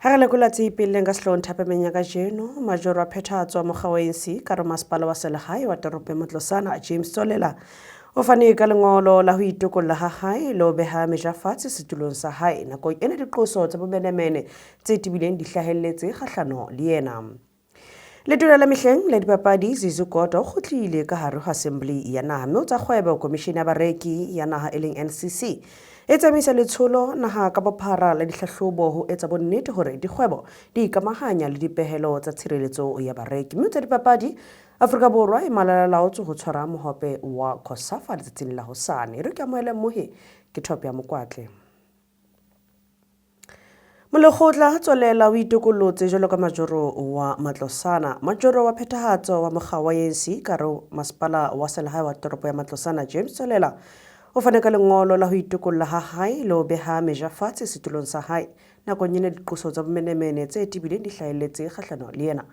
Hagale kula tsipileng ka slon thapemeng ya ka jeno majoro a phethatswa mokga wa ANC ka re masepala wa selehae wa toropo ya Matlosana James Solela o fane ka lengolo la ho itokolla ha hae le ho beha meja fatshe setulong sa hae nakong ena diqoso tsa bomenemene tse tibileng di hlahelletse kgahlano le yena. Letona la mehleng la dipapadi Zizu Kodwa o kgutlile ka hare ho assembly ya naha mme o tsa kgwebo komishene ya bareki ya naha e leng NCC e tsamaisa letsholo naha ka bophara la dihlahlobo ho etsa bonnete hore dikgwebo di ikamahanya le dipehelo tsa tshireletso ya bareki. Mme tsa dipapadi Afrika Borwa e malalalaotswe ho tshwara mohope wa COSAFA letsatsing la hosane. Re ke amohele mmohi ke Thope ya Mokwatle. Molekgotla tswalela o itokollotse jwalo ka majoro wa Matlosana. Majoro wa phethahatso wa mokga wa ANC ka re masepala wa selehae wa toropo ya Matlosana James Solela o fane ka lengolo la ho itokolla ha hae le ho beha meja fatshe setulong sa hae nakong ena diqoso tsa bomenemene tse tibileng di hlahelletse kgahlano le yena.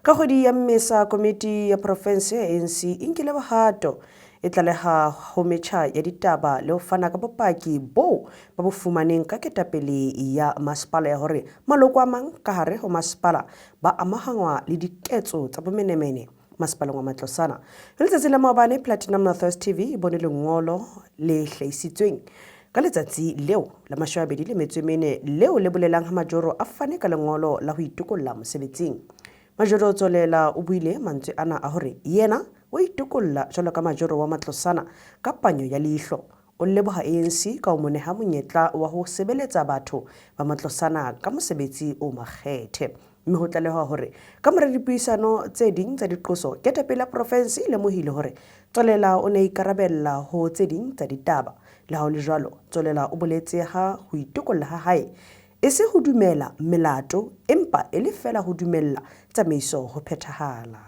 Ka kgwedi ya Mmesa komiti ya province ya ANC e nkile bohato e tlaleha ho metjha ya ditaba le ho fana ka bopaki bo ba bo fumaneng ka ketapele ya masepala ya hore maloko a mang ka hare ho masepala ba amahangwa le diketso tsa bomenemene masepaleng wa Matlosana. Letsatsi la maobane Platinum North TV e bone lengolo le hlahisitsweng ka letsatsi leo la 24 leo le bolelang ha majoro a fane ka lengolo la ho itokolla mosebetsing. Majoro Solela o buile mantswe ana a hore yena o itokolla jwalo ka majoro wa Matlosana ka panyo ya leihlo. O leboha ANC ka ho mo neha monyetla wa ho sebeletsa batho ba Matlosana ka mosebetsi o makgethe. Mme ho tlalehwa hore ka mora dipuisano tse ding tsa diqoso ketapele ya province e lemohile hore Solela o ne ikarabella ho tse ding tsa ditaba. Le ha ho le jwalo, Solela o boletse ha ho itokolla ha hae e se ho dumela melato empa e le fela ho dumella tsamaiso ho phethahala.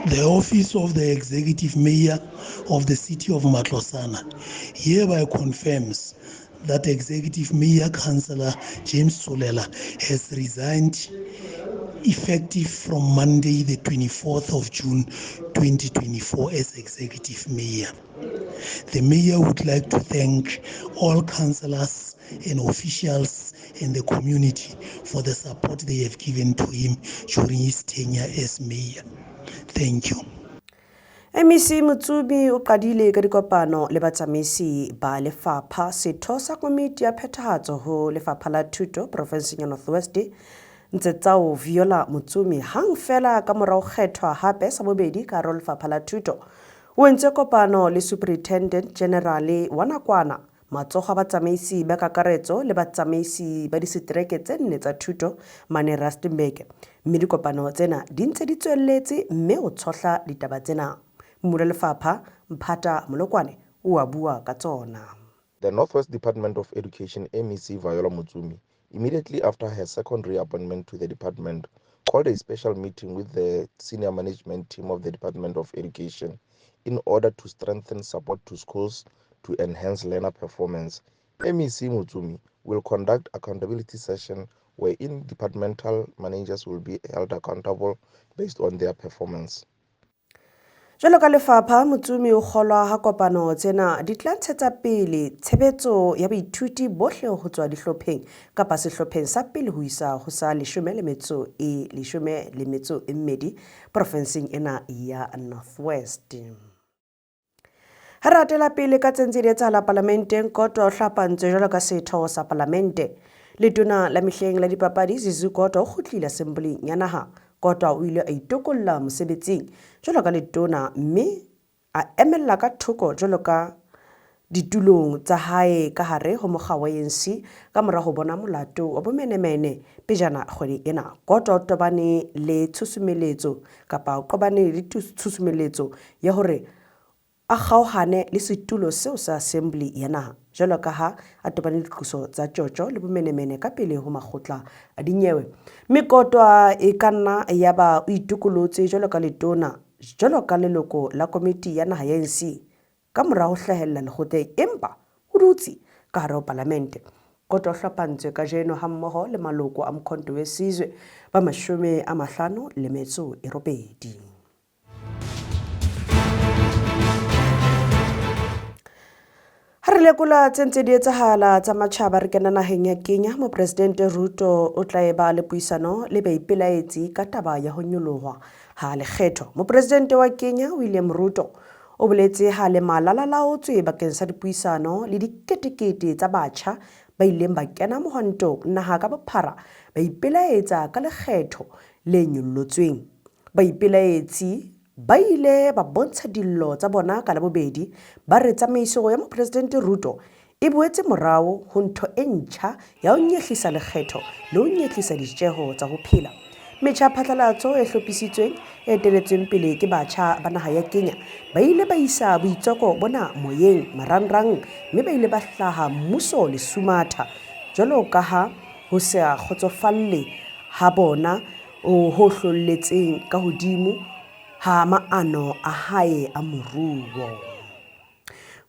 The office of the executive mayor of the city of Matlosana hereby confirms that executive mayor councillor James Solela has resigned effective from Monday the 24th of June 2024 as executive mayor. The mayor would like to thank all councillors and officials in the community for the support they have given to him during his tenure as mayor. Thank you. MEC Mutsubi o qadile ka dikopano le batsamaisi ba lefapha setho sa komiti ya phethahatso ho lefapha la thuto province ya North West ntse tsao Viola Mutsumi hang fela ka morao kgethwa hape sa bobedi ka role lefapha la thuto o entse kopano le superintendent general wa nakwana matsogo a batsamaisi ba kakaretso le batsamaisi ba disetereke tse nne tsa thuto mane Rustenburg. Mme dikopano tsena di ntse di tswelletse mme o tshohla ditaba tsena. Mmula lefapha Mphata Molokwane o a bua ka tsona. The Northwest Department of Education MEC Viola Mutsumi, immediately after her second reappointment to the department, called a special meeting with the senior management team of the Department of Education in order to strengthen support to schools to enhance learner performance. MEC Mutsumi will conduct accountability session wherein departmental managers will be held accountable based on their performance. Jwalo ka lefapha Mutsumi o kgolwa ha kopano tsena di tla ntshetsa pele tshebetso ya baithuti bohle ho tswa dihlopheng kapa sehlopheng sa pele ho isa ho sa 12 provinseng ena ya North West. Ha re atela pele ka tsentse di etsahala parlamenteng Kodwa o hlapantswe jwalo ka setho sa parlamente. Letona la mehleng la dipapadi Zizu Kodwa o kgutlile assembly ya naha. Kodwa o ile a itokolla mosebetsing jwalo ka letona mme a emella ka thoko jwalo ka ditulong tsa hae ka hare ho mokga wa ANC ka mora ho bona molato wa bomenemene pejana kgwedi ena. Kodwa o tobane le tshusumeletso kapa o qobane le tshusumeletso ya hore a kgaohane le setulo seo sa assembly ya naha jwalo ka ha a tobane le diqoso tsa tjotjo le bomenemene ka pele ho makgotla a dinyewe. Mme Kodwa e ka nna ya ba o itokollotse jwalo ka letona jwalo ka leloko la komiti ya naha ya ANC ka mora ho hlahella lekgotleng empa o dutse ka hare ho parlamente. Kodwa o hlapantswe ka jeno ha mmoho le maloko a Mkhonto we Sizwe ba 58. Ha re lekola tse di etsahala tsa matjhaba re kena naheng ya Kenya, Mopresidente Ruto o tla eba le puisano le baipelaetsi ka taba ya ho nyolohwa ha lekgetho. Mopresidente wa Kenya William Ruto o boletse ha le malalalaotswe bakeng sa dipuisano le diketekete tsa batjha ba ileng ba kena mohwantong naha ka bophara ba ipelaetsa ka lekgetho le nyollotsweng. Baipelaetsi ba ile ba bontsha dillo tsa bona ka labobedi ba re tsamaiso ya Mopresidente Ruto e boetse morao ho ntho e ntjha ya ho nyehlisa lekgetho le ho nyehlisa ditjeho tsa ho phela. Metjha phatlalatso e hlophisitsweng e eteletsweng pele ke batjha ba naha ya Kenya ba ile ba isa boitseko bona moyeng marangrang mme ba ile ba hlaha mmuso le sumatha jwalo ka ha ho sa khotsofalle ha bona o ho hlolletseng ka hodimo ha maano a hae a moruo.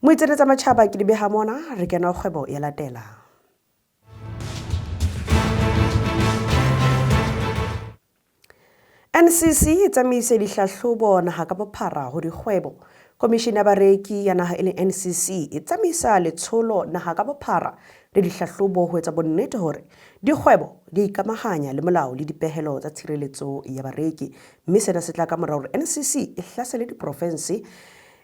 Moitsetsa matjhaba ke di beha mona re kena kgwebo ya latela. NCC e tsamaise dihlahlobo naha ka bophara ho dikgwebo. Komishini ya bareki ya naha e leng NCC e tsamaisa letsholo naha ka bophara le dihlahlobo ho etsa bonnete hore dikgwebo di ikamahanya le molao le dipehelo tsa tshireletso ya bareki. Mme sena se tla ka morao hore NCC e hlasele diprovense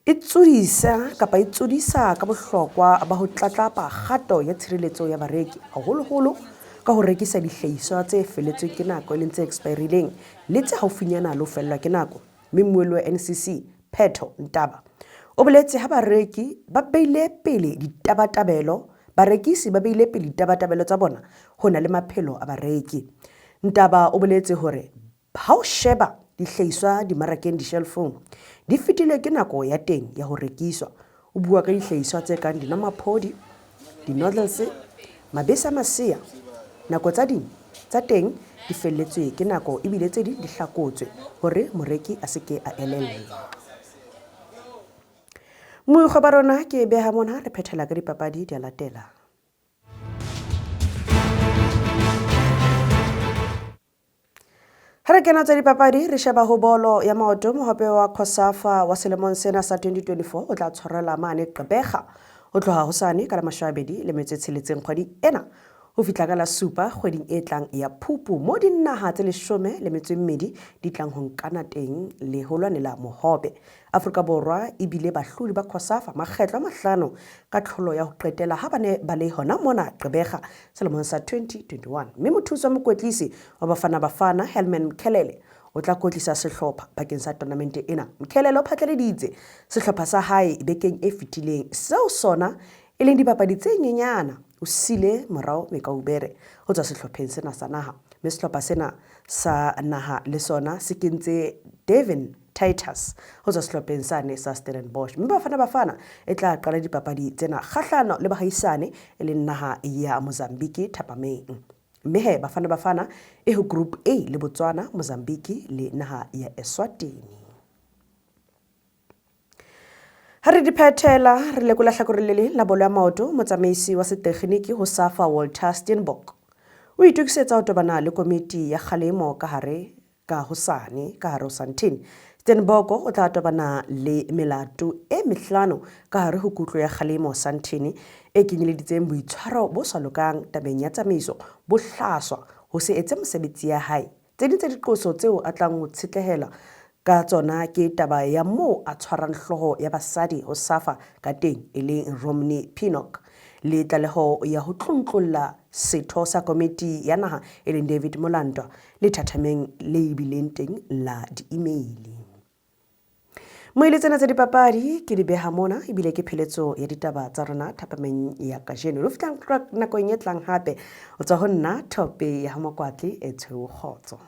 e tsudisa ka bohlokwa ba ho tlatlapa kgato ya tshireletso ya bareki haholoholo ka ho rekisa dihlahiswa tse felletsweng ke nako e leng tse expirileng le tse haufinyana le ho fellwa ke nako. Mme mmuelli wa NCC Phetho Ntaba o boletse ha barekisi ba beile pele ditabatabelo tsa bona ho na le maphelo a bareki. Ntaba o boletse hore ha o sheba dihlahiswa dimarakeng di-shelfong di fetile ke nako ya teng ya ho rekiswa. O bua ka dihlahiswa tse kang dinomaphodi, di-noodles, mabese a masea. Nako tsa ding tsa teng di felletswe ke nako ebile tse di hlakotswe hore moreki a seke a elellwa. Moikgo ba rona ke beha mona re phethela ka dipapadi di a latela. Ha re kena tsa dipapadi re sheba ho bolo ya maoto. Mohope wa COSAFA wa selemong sena sa 2024 o tla tshwarela mane Gqeberha ho tloha hosane ka la 26 kgwedi ena ho fihla ka la 7 kgweding e tlang ya Phupu mo dinaha tse 12 di tlang ho nkana teng le ho lwanela mohope. Afrika Borwa e bile bahlodi ba COSAFA makgetlo a 5 ka tlholo ya ho qetela ha bane ba le hona mona Gqeberha selemong sa 2021. Mme mothusi wa mokwetlisi wa Bafana Bafana Helman Mkhelele o tla kotlisa sehlopha bakeng sa tournament ena. Mkhelele o phatlaleditse sehlopha sa hae bekeng e fetileng seo sona e leng dipapadi tse nyenyana o sile morao Mekaubere ho tswa sehlopheng sena sa naha. Mme sehlopha sena sa naha le sona se kentse Devin Titus ho tswa sehlopheng sane sa Stellenbosch. Mme Bafana e tla qala dipapadi tsena kgahlano le bahaisane e leng naha ya Mozambique thapameng. Mme Bafana e ho group A le Botswana, Mozambique le naha ya Eswatini. Ha re di phethela re lekola hlakoreng le leng la bolo ya maoto. Motsamaisi wa setekgeniki ho SAFA Walter Steenbok o itukisetsa ho tobana le komiti ya kgalemo ka hare ho Sandton. Steenbok o tla tobana le melato e 5 ka hare ho kutlo ya kgalemo Sandton e kenyeleditseng boitshwaro bo sa lokang tabeng ya tsamaiso, bohlaswa, ho se etse mosebetsi ya hae. Tse ding tsa diqoso tseo a tlang ho tshetlehela ka tsona ke taba ya moo a tshwarang hloho ya basadi ho SAFA ka teng e leng Romney Pinnock le tlaleho ya ho tlontlolla setho sa komiti ya naha e leng David Molandwa le thathameng le bileng teng la di-email. Moile tsena tsa dipapadi ke di beha mona ebile ke pheletso ya ditaba tsa rona thapameng ya kajeno. Lo fihlang nakong e tlang hape o tswa ho nna Thope ya Mokwatli e Khotso.